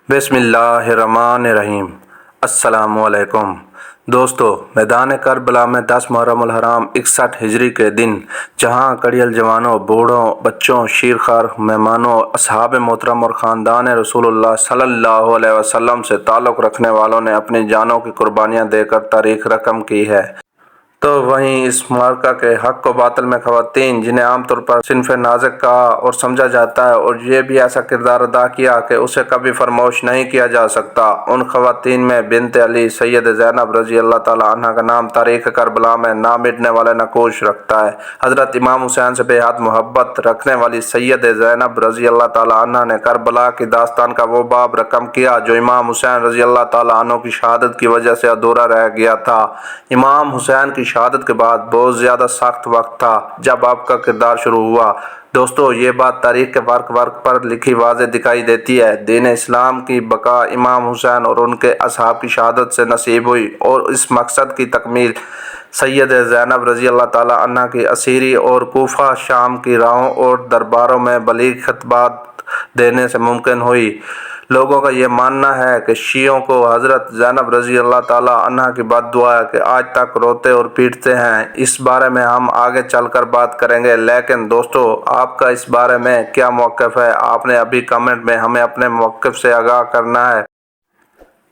بسم اللہ الرحمن الرحیم۔ السلام علیکم دوستو، میدان کربلا میں 10 محرم الحرام 61 ہجری کے دن جہاں کڑیل جوانوں، بوڑھوں، بچوں، شیرخوار مہمانوں، اصحاب محترم اور خاندان رسول اللہ صلی اللہ علیہ وسلم سے تعلق رکھنے والوں نے اپنی جانوں کی قربانیاں دے کر تاریخ رقم کی ہے، تو وہیں اس معرکہ کے حق و باطل میں خواتین، جنہیں عام طور پر صنف نازک کہا اور سمجھا جاتا ہے، اور یہ بھی ایسا کردار ادا کیا کہ اسے کبھی فراموش نہیں کیا جا سکتا، ان خواتین میں بنت علی سید زینب رضی اللہ تعالیٰ عنہ کا نام تاریخ کربلا میں نہ مٹنے والا نقوش رکھتا ہے۔ حضرت امام حسین سے بے حد محبت رکھنے والی سید زینب رضی اللہ تعالیٰ عنہ نے کربلا کی داستان کا وہ باب رقم کیا جو امام حسین رضی اللہ تعالیٰ عنہ کی شہادت کی وجہ سے ادھورا رہ گیا تھا۔ امام حسین کی شہادت کے بعد بہت زیادہ سخت وقت تھا جب آپ کا کردار شروع ہوا۔ دوستو، یہ بات تاریخ کے ورق پر لکھی واضح دکھائی دیتی ہے۔ دین اسلام کی بقا امام حسین اور ان کے اصحاب کی شہادت سے نصیب ہوئی، اور اس مقصد کی تکمیل سید زینب رضی اللہ تعالیٰ عنہ کی اسیری اور کوفہ شام کی راہوں اور درباروں میں بلیغ خطبات دینے سے ممکن ہوئی۔ لوگوں کا یہ ماننا ہے کہ شیعوں کو حضرت زینب رضی اللہ تعالیٰ عنہ کی بد دعا ہے کہ آج تک روتے اور پیٹتے ہیں۔ اس بارے میں ہم آگے چل کر بات کریں گے، لیکن دوستو، آپ کا اس بارے میں کیا موقف ہے؟ آپ نے ابھی کمنٹ میں ہمیں اپنے موقف سے آگاہ کرنا ہے۔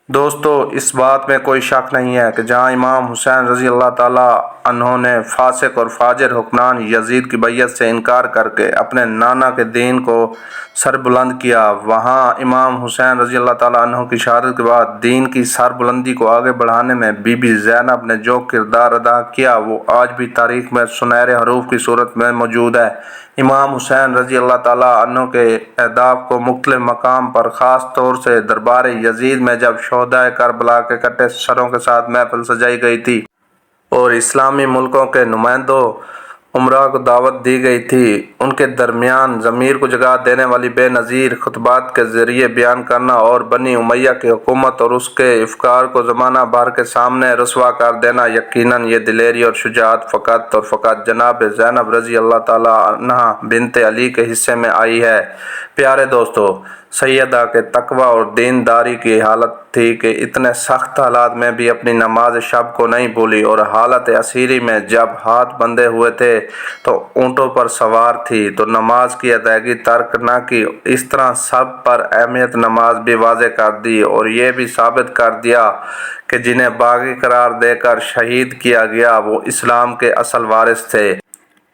دوستو، اس بات میں کوئی شک نہیں ہے کہ جہاں امام حسین رضی اللہ تعالیٰ عنہ نے فاسق اور فاجر حکمران یزید کی بیعت سے انکار کر کے اپنے نانا کے دین کو سربلند کیا، وہاں امام حسین رضی اللہ تعالیٰ عنہ کی شہادت کے بعد دین کی سربلندی کو آگے بڑھانے میں بی بی زینب نے جو کردار ادا کیا وہ آج بھی تاریخ میں سنہرے حروف کی صورت میں موجود ہے۔ امام حسین رضی اللہ تعالیٰ عنہ کے اہداف کو مختلف مقام پر، خاص طور سے دربار یزید میں جب شہدائے کربلا کے کٹے سروں کے ساتھ محفل سجائی گئی تھی اور اسلامی ملکوں کے نمائندوں امراء کو دعوت دی گئی تھی، ان کے درمیان ضمیر کو جگا دینے والی بے نظیر خطبات کے ذریعے بیان کرنا اور بنی امیہ کی حکومت اور اس کے افکار کو زمانہ بھر کے سامنے رسوا کر دینا، یقیناً یہ دلیری اور شجاعت فقط اور فقط جناب زینب رضی اللہ تعالیٰ عنہ بنت علی کے حصے میں آئی ہے۔ پیارے دوستو، سیدہ کے تقوی اور دینداری کی حالت تھی کہ اتنے سخت حالات میں بھی اپنی نماز شب کو نہیں بھولی، اور حالت اسیری میں جب ہاتھ بندھے ہوئے تھے تو اونٹوں پر سوار تھی تو نماز کی ادائیگی ترک نہ کی۔ اس طرح سب پر اہمیت نماز بھی واضح کر دی اور یہ بھی ثابت کر دیا کہ جنہیں باغی قرار دے کر شہید کیا گیا وہ اسلام کے اصل وارث تھے۔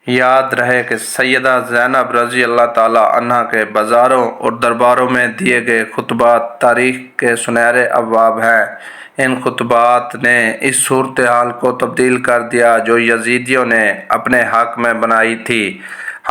یاد رہے کہ سیدہ زینب رضی اللہ تعالیٰ عنہ کے بازاروں اور درباروں میں دیے گئے خطبات تاریخ کے سنہرے ابواب ہیں۔ ان خطبات نے اس صورتحال کو تبدیل کر دیا جو یزیدیوں نے اپنے حق میں بنائی تھی۔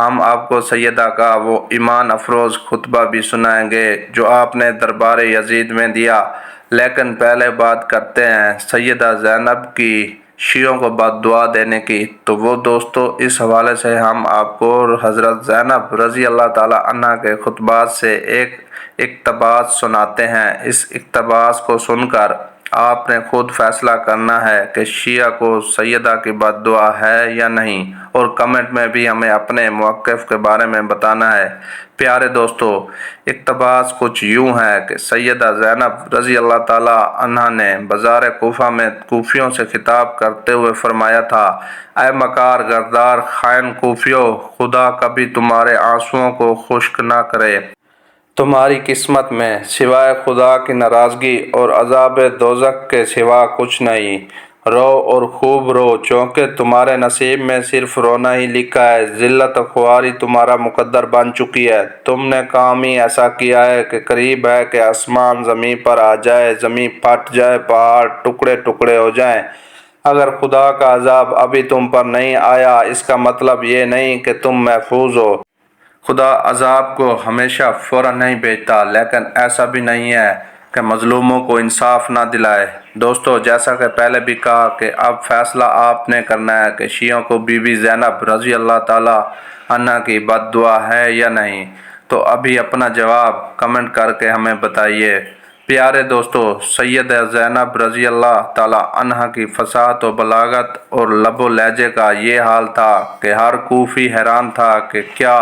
ہم آپ کو سیدہ کا وہ ایمان افروز خطبہ بھی سنائیں گے جو آپ نے دربار یزید میں دیا، لیکن پہلے بات کرتے ہیں سیدہ زینب کی شیعوں کو بد دعا دینے کی۔ تو وہ دوستو، اس حوالے سے ہم آپ کو حضرت زینب رضی اللہ تعالیٰ عنہ کے خطبات سے ایک اقتباس سناتے ہیں۔ اس اقتباس کو سن کر آپ نے خود فیصلہ کرنا ہے کہ شیعہ کو سیدہ کی بد دعا ہے یا نہیں، اور کمنٹ میں بھی ہمیں اپنے موقف کے بارے میں بتانا ہے۔ پیارے دوستو، اقتباس کچھ یوں ہے کہ سیدہ زینب رضی اللہ تعالیٰ عنہ نے بازار کوفہ میں کوفیوں سے خطاب کرتے ہوئے فرمایا تھا: اے مکار غدار خائن کوفیوں، خدا کبھی تمہارے آنسوؤں کو خشک نہ کرے۔ تمہاری قسمت میں سوائے خدا کی ناراضگی اور عذاب دوزخ کے سوا کچھ نہیں۔ رو اور خوب رو، چونکہ تمہارے نصیب میں صرف رونا ہی لکھا ہے۔ ذلت و خواری تمہارا مقدر بن چکی ہے۔ تم نے کام ہی ایسا کیا ہے کہ قریب ہے کہ آسمان زمین پر آ جائے، زمین پھٹ جائے، پہاڑ ٹکڑے ٹکڑے ہو جائیں۔ اگر خدا کا عذاب ابھی تم پر نہیں آیا، اس کا مطلب یہ نہیں کہ تم محفوظ ہو۔ خدا عذاب کو ہمیشہ فوراً نہیں بھیجتا، لیکن ایسا بھی نہیں ہے کہ مظلوموں کو انصاف نہ دلائے۔ دوستو، جیسا کہ پہلے بھی کہا کہ اب فیصلہ آپ نے کرنا ہے کہ شیعوں کو بی بی زینب رضی اللہ تعالیٰ عنہ کی بد دعا ہے یا نہیں، تو ابھی اپنا جواب کمنٹ کر کے ہمیں بتائیے۔ پیارے دوستو، سیدہ زینب رضی اللہ تعالیٰ عنہ کی فصاحت و بلاغت اور لب و لہجے کا یہ حال تھا کہ ہر کوفی حیران تھا کہ کیا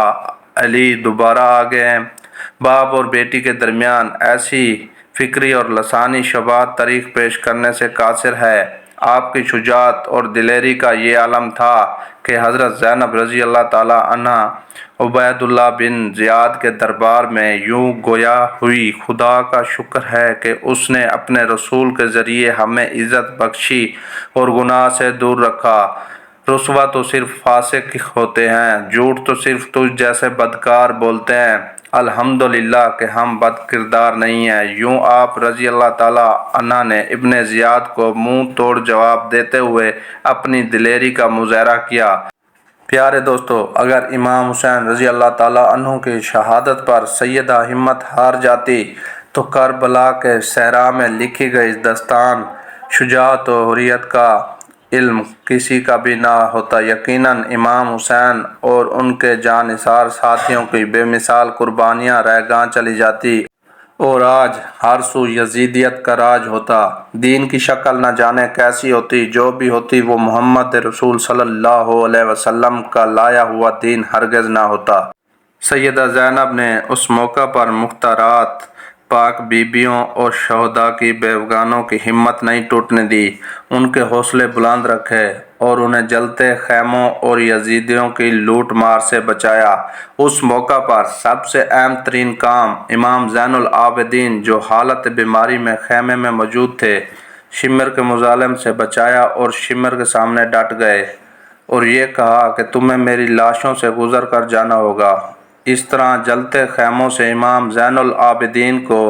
علی دوبارہ آ گئے ہیں۔ باپ اور بیٹی کے درمیان ایسی فکری اور لسانی شبہات طریق پیش کرنے سے قاصر ہے۔ آپ کی شجاعت اور دلیری کا یہ عالم تھا کہ حضرت زینب رضی اللہ تعالیٰ عنہ عبید اللہ بن زیاد کے دربار میں یوں گویا ہوئی، خدا کا شکر ہے کہ اس نے اپنے رسول کے ذریعے ہمیں عزت بخشی اور گناہ سے دور رکھا۔ رسوا تو صرف فاسق ہوتے ہیں، جھوٹ تو صرف تجھ جیسے بدکار بولتے ہیں، الحمدللہ کہ ہم بد کردار نہیں ہیں۔ یوں آپ رضی اللہ تعالیٰ عنہ نے ابن زیاد کو منہ توڑ جواب دیتے ہوئے اپنی دلیری کا مظاہرہ کیا۔ پیارے دوستو، اگر امام حسین رضی اللہ تعالیٰ عنہ کی شہادت پر سیدہ ہمت ہار جاتی تو کربلا کے صحرا میں لکھی گئی داستان شجاعت و حریت کا علم کسی کا بھی نہ ہوتا۔ یقیناً امام حسین اور ان کے جانثار ساتھیوں کی بے مثال قربانیاں رہ گاہ چلی جاتی اور آج ہر سو یزیدیت کا راج ہوتا۔ دین کی شکل نہ جانے کیسی ہوتی، جو بھی ہوتی وہ محمد رسول صلی اللہ علیہ وسلم کا لایا ہوا دین ہرگز نہ ہوتا۔ سیدہ زینب نے اس موقع پر مختارات پاک بیبیوں اور شہداء کی بیوگانوں کی ہمت نہیں ٹوٹنے دی، ان کے حوصلے بلند رکھے اور انہیں جلتے خیموں اور یزیدیوں کی لوٹ مار سے بچایا۔ اس موقع پر سب سے اہم ترین کام امام زین العابدین جو حالت بیماری میں خیمے میں موجود تھے، شمر کے مظالم سے بچایا اور شمر کے سامنے ڈٹ گئے اور یہ کہا کہ تمہیں میری لاشوں سے گزر کر جانا ہوگا۔ اس طرح جلتے خیموں سے امام زین العابدین کو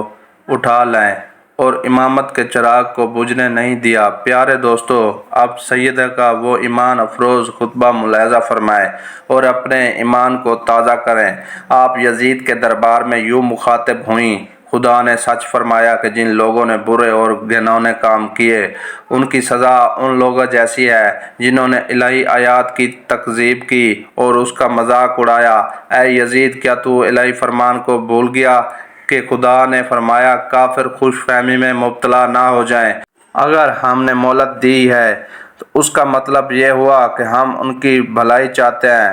اٹھا لائیں اور امامت کے چراغ کو بجھنے نہیں دیا۔ پیارے دوستو، اب سیدہ کا وہ ایمان افروز خطبہ ملاحظہ فرمائیں اور اپنے ایمان کو تازہ کریں۔ آپ یزید کے دربار میں یوں مخاطب ہوئیں: خدا نے سچ فرمایا کہ جن لوگوں نے برے اور گھنونے کام کیے ان کی سزا ان لوگوں جیسی ہے جنہوں نے الہی آیات کی تکذیب کی اور اس کا مذاق اڑایا۔ اے یزید، کیا تو الہی فرمان کو بھول گیا کہ خدا نے فرمایا کافر خوش فہمی میں مبتلا نہ ہو جائیں۔ اگر ہم نے مہلت دی ہے تو اس کا مطلب یہ ہوا کہ ہم ان کی بھلائی چاہتے ہیں؟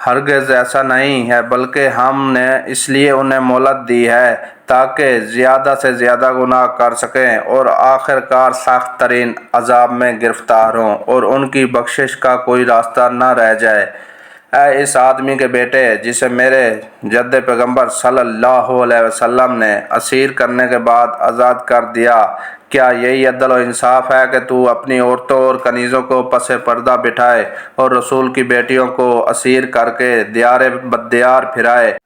ہرگز ایسا نہیں ہے، بلکہ ہم نے اس لیے انہیں مہلت دی ہے تاکہ زیادہ سے زیادہ گناہ کر سکیں اور آخر کار سخت ترین عذاب میں گرفتار ہوں اور ان کی بخشش کا کوئی راستہ نہ رہ جائے۔ اے اس آدمی کے بیٹے جسے میرے جد پیغمبر صلی اللہ علیہ وسلم نے اسیر کرنے کے بعد آزاد کر دیا، کیا یہی عدل و انصاف ہے کہ تو اپنی عورتوں اور کنیزوں کو پس پردہ بٹھائے اور رسول کی بیٹیوں کو اسیر کر کے دیار بدیار پھرائے؟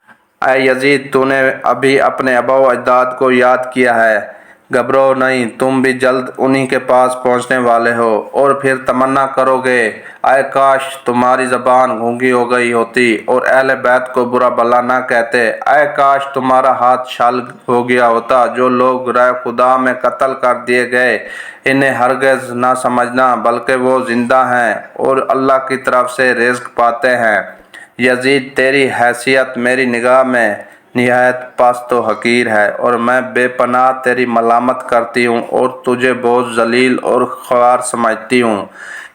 اے یزید، تو نے ابھی اپنے آبا و اجداد کو یاد کیا ہے، گھبراؤ نہیں، تم بھی جلد انہی کے پاس پہنچنے والے ہو اور پھر تمنا کرو گے اے کاش تمہاری زبان گونگی ہو گئی ہوتی اور اہل بیت کو برا بھلا نہ کہتے، اے کاش تمہارا ہاتھ شل ہو گیا ہوتا۔ جو لوگ رائے خدا میں قتل کر دیے گئے انہیں ہرگز نہ سمجھنا، بلکہ وہ زندہ ہیں اور اللہ کی طرف سے رزق پاتے ہیں۔ یزید، تیری حیثیت میری نگاہ میں نہایت پست و حقیر ہے اور میں بے پناہ تیری ملامت کرتی ہوں اور تجھے بہت ذلیل اور خوار سمجھتی ہوں۔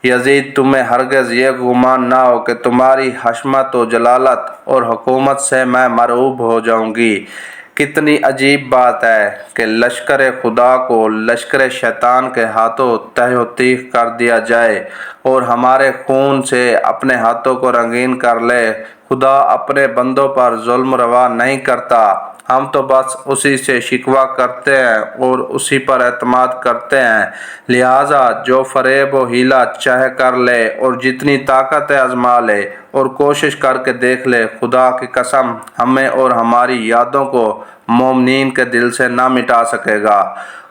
یزید، تمہیں ہرگز یہ گمان نہ ہو کہ تمہاری حشمت و جلالت اور حکومت سے میں مرعوب ہو جاؤں گی۔ کتنی عجیب بات ہے کہ لشکر خدا کو لشکر شیطان کے ہاتھوں تہ و تیغ کر دیا جائے اور ہمارے خون سے اپنے ہاتھوں کو رنگین کر لے۔ خدا اپنے بندوں پر ظلم روا نہیں کرتا، ہم تو بس اسی سے شکوہ کرتے ہیں اور اسی پر اعتماد کرتے ہیں۔ لہٰذا جو فریب و حیلہ چاہے کر لے اور جتنی طاقت ہے آزما لے اور کوشش کر کے دیکھ لے، خدا کی قسم ہمیں اور ہماری یادوں کو مومنین کے دل سے نہ مٹا سکے گا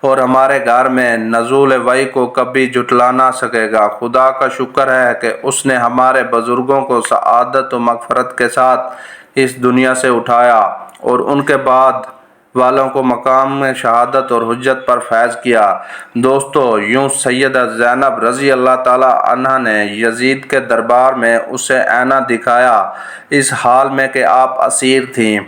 اور ہمارے گھر میں نزول وحی کو کبھی جھٹلا نہ سکے گا۔ خدا کا شکر ہے کہ اس نے ہمارے بزرگوں کو سعادت و مغفرت کے ساتھ اس دنیا سے اٹھایا اور ان کے بعد والوں کو مقام میں شہادت اور حجت پر فیض کیا۔ دوستو، یوں سیدہ زینب رضی اللہ تعالیٰ عنہ نے یزید کے دربار میں اسے آئینہ دکھایا، اس حال میں کہ آپ اسیر تھیں۔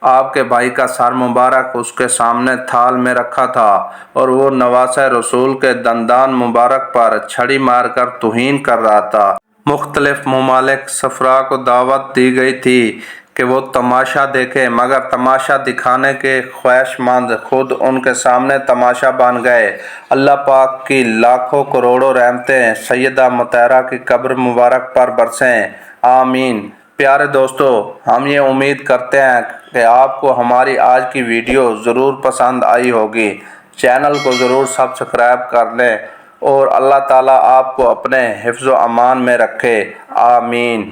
آپ کے بھائی کا سر مبارک اس کے سامنے تھال میں رکھا تھا اور وہ نواسہ رسول کے دندان مبارک پر چھڑی مار کر توہین کر رہا تھا۔ مختلف ممالک سفراء کو دعوت دی گئی تھی کہ وہ تماشا دیکھے، مگر تماشا دکھانے کے خواہش مند خود ان کے سامنے تماشا بن گئے۔ اللہ پاک کی لاکھوں کروڑوں رحمتیں سیدہ مطہرہ کی قبر مبارک پر برسیں، آمین۔ پیارے دوستو، ہم یہ امید کرتے ہیں کہ آپ کو ہماری آج کی ویڈیو ضرور پسند آئی ہوگی۔ چینل کو ضرور سبسکرائب کر لیں اور اللہ تعالیٰ آپ کو اپنے حفظ و امان میں رکھے، آمین۔